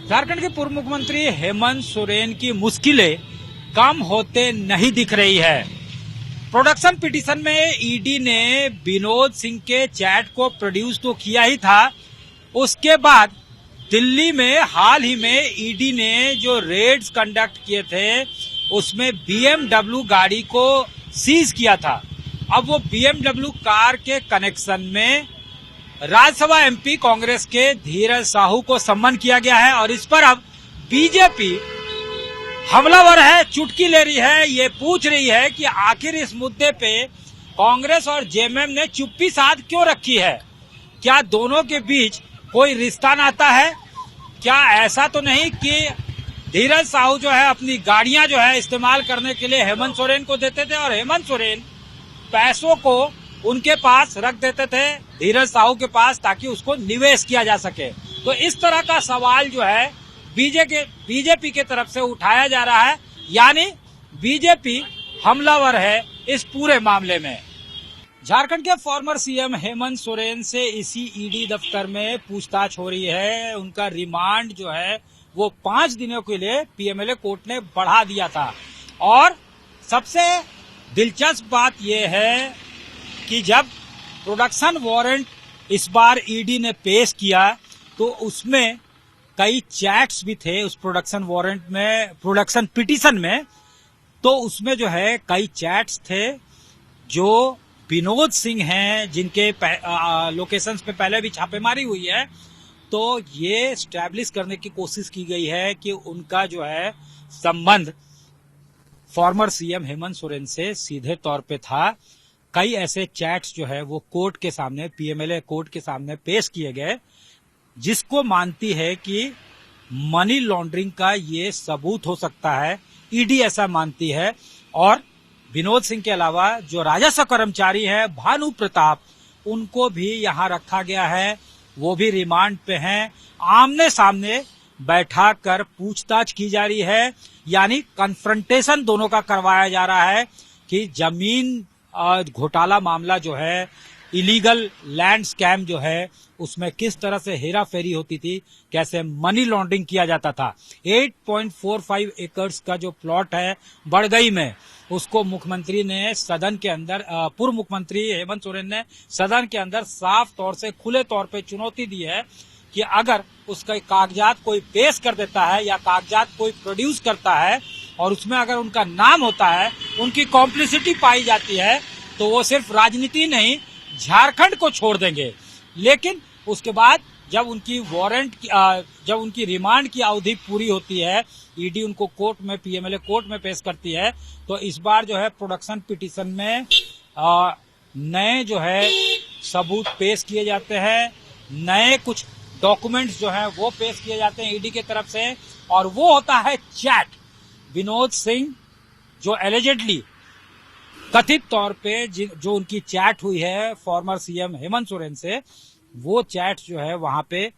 झारखंड के पूर्व मुख्यमंत्री हेमंत सोरेन की मुश्किलें कम होते नहीं दिख रही है। प्रोडक्शन पिटीशन में ईडी ने विनोद सिंह के चैट को प्रोड्यूस तो किया ही था, उसके बाद दिल्ली में हाल ही में ईडी ने जो रेड्स कंडक्ट किए थे उसमें BMW गाड़ी को सीज किया था। अब वो BMW कार के कनेक्शन में राज्यसभा MP कांग्रेस के धीरज साहू को सम्मन किया गया है और इस पर अब बीजेपी हमलावर है, चुटकी ले रही है। ये पूछ रही है कि आखिर इस मुद्दे पे कांग्रेस और जेएमएम ने चुप्पी साध क्यों रखी है। क्या दोनों के बीच कोई रिश्ता नाता है? क्या ऐसा तो नहीं कि धीरज साहू जो है अपनी गाड़ियां जो है इस्तेमाल करने के लिए हेमंत सोरेन को देते थे और हेमंत सोरेन पैसों को उनके पास रख देते थे धीरज साहू के पास ताकि उसको निवेश किया जा सके। तो इस तरह का सवाल जो है बीजेपी के तरफ से उठाया जा रहा है, यानी बीजेपी हमलावर है इस पूरे मामले में। झारखंड के फॉर्मर सीएम हेमंत सोरेन से इसी ईडी दफ्तर में पूछताछ हो रही है। उनका रिमांड जो है वो 5 दिनों के लिए पीएमएलए कोर्ट ने बढ़ा दिया था और सबसे दिलचस्प बात यह है कि जब प्रोडक्शन वारंट इस बार ईडी ने पेश किया तो उसमें कई चैट्स भी थे उस प्रोडक्शन वारंट में, प्रोडक्शन पिटीशन में। तो उसमें जो है कई चैट्स थे जो विनोद सिंह हैं जिनके लोकेशंस पे पहले भी छापेमारी हुई है। तो ये एस्टैब्लिश करने की कोशिश की गई है कि उनका जो है संबंध फॉर्मर सीएम हेमंत सोरेन से सीधे तौर पे था। कई ऐसे चैट्स जो है वो कोर्ट के सामने, पीएमएलए कोर्ट के सामने पेश किए गए जिसको मानती है कि मनी लॉन्ड्रिंग का ये सबूत हो सकता है, ईडी ऐसा मानती है। और विनोद सिंह के अलावा जो राजस्व कर्मचारी है भानु प्रताप, उनको भी यहां रखा गया है, वो भी रिमांड पे हैं। आमने सामने बैठा कर पूछताछ की जा रही है, यानी कन्फ्रंटेशन दोनों का करवाया जा रहा है कि जमीन घोटाला मामला जो है, इलीगल लैंड स्कैम जो है, उसमें किस तरह से हेरा फेरी होती थी, कैसे मनी लॉन्ड्रिंग किया जाता था। 8.45 एकड़ का जो प्लॉट है बड़गई में, उसको मुख्यमंत्री ने सदन के अंदर, पूर्व मुख्यमंत्री हेमंत सोरेन ने सदन के अंदर साफ तौर से खुले तौर पे चुनौती दी है कि अगर उसका कागजात कोई पेश कर देता है या कागजात कोई प्रोड्यूस करता है और उसमें अगर उनका नाम होता है, उनकी कॉम्प्लिसिटी पाई जाती है, तो वो सिर्फ राजनीति नहीं झारखंड को छोड़ देंगे। लेकिन उसके बाद जब उनकी रिमांड की अवधि पूरी होती है, ईडी उनको कोर्ट में, पीएमएलए कोर्ट में पेश करती है, तो इस बार जो है प्रोडक्शन पिटीशन में नए जो है सबूत पेश किए जाते हैं, नए कुछ डॉक्यूमेंट्स जो हैं वो पेश किए जाते हैं ईडी की तरफ से। और वो होता है चैट। विनोद सिंह जो एलिजेडली कथित तौर पे जो उनकी चैट हुई है फॉर्मर सीएम हेमंत सोरेन से, वो चैट जो है वहां पे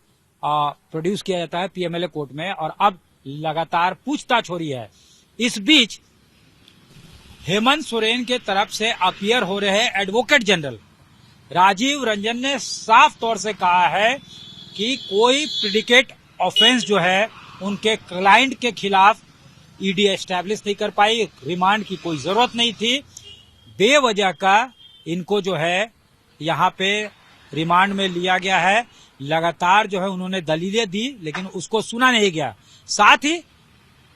प्रोड्यूस किया जाता है पीएमएलए कोर्ट में और अब लगातार पूछताछ हो रही है। इस बीच हेमंत सोरेन के तरफ से अपीयर हो रहे एडवोकेट जनरल राजीव रंजन ने साफ तौर से कहा है कि कोई प्रेडिकेट ऑफेंस जो है उनके क्लाइंट के खिलाफ ईडी एस्टैब्लिश नहीं कर पाई, रिमांड की कोई जरूरत नहीं थी, बेवजह का इनको जो है यहाँ पे रिमांड में लिया गया है। लगातार जो है उन्होंने दलीलें दी लेकिन उसको सुना नहीं गया। साथ ही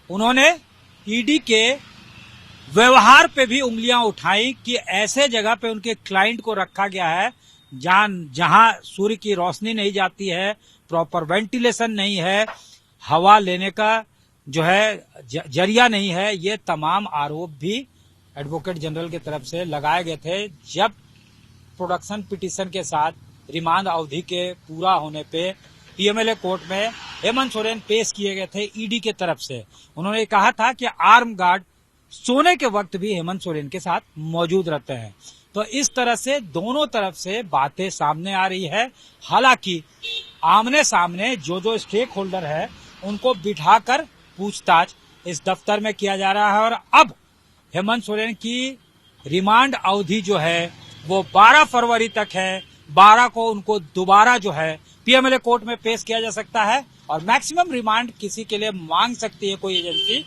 उन्होंने ईडी के व्यवहार पे भी उंगलियां उठाई कि ऐसे जगह पे उनके क्लाइंट को रखा गया है जहां सूर्य की रोशनी नहीं जाती है, प्रॉपर वेंटिलेशन नहीं है, हवा लेने का जो है जरिया नहीं है। ये तमाम आरोप भी एडवोकेट जनरल की तरफ से लगाए गए थे जब प्रोडक्शन पिटीशन के साथ रिमांड अवधि के पूरा होने पे पीएमएलए कोर्ट में हेमंत सोरेन पेश किए गए थे ईडी के तरफ से। उन्होंने कहा था कि आर्म गार्ड सोने के वक्त भी हेमंत सोरेन के साथ मौजूद रहते हैं। तो इस तरह से दोनों तरफ से बातें सामने आ रही है। हालांकि आमने सामने जो स्टेक होल्डर है उनको बिठाकर पूछताछ इस दफ्तर में किया जा रहा है और अब हेमंत सोरेन की रिमांड अवधि जो है वो 12 फरवरी तक है। 12 को उनको दोबारा जो है पीएमएलए कोर्ट में पेश किया जा सकता है और मैक्सिमम रिमांड किसी के लिए मांग सकती है कोई एजेंसी,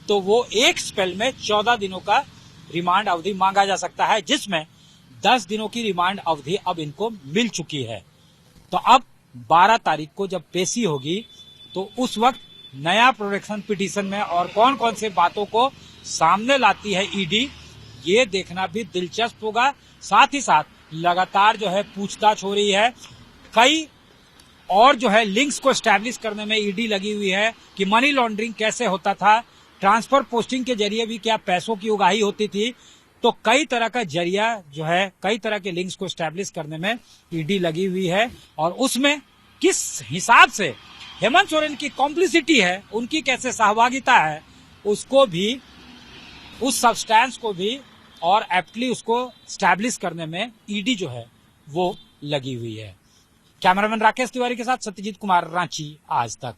तो वो एक स्पेल में 14 दिनों का रिमांड अवधि मांगा जा सकता है, जिसमें 10 दिनों की रिमांड अवधि अब इनको मिल चुकी है। तो अब 12 तारीख को जब पेशी होगी तो उस वक्त नया प्रोडक्शन पिटीशन में और कौन कौन से बातों को सामने लाती है ईडी, ये देखना भी दिलचस्प होगा। साथ ही साथ लगातार जो है पूछताछ हो रही है, कई और जो है लिंक्स को एस्टैब्लिश करने में ईडी लगी हुई है कि मनी लॉन्ड्रिंग कैसे होता था, ट्रांसफर पोस्टिंग के जरिए भी क्या पैसों की उगाही होती थी। तो कई तरह का जरिया जो है, कई तरह के लिंक्स को एस्टैब्लिश करने में ईडी लगी हुई है और उसमें किस हिसाब से हेमंत सोरेन की कॉम्प्लिसिटी है, उनकी कैसे सहभागिता है, उसको भी, उस सब्सटेंस को भी और एप्टली उसको एस्टैब्लिश करने में ईडी जो है वो लगी हुई है। कैमरामैन राकेश तिवारी के साथ सत्यजीत कुमार, रांची आज तक।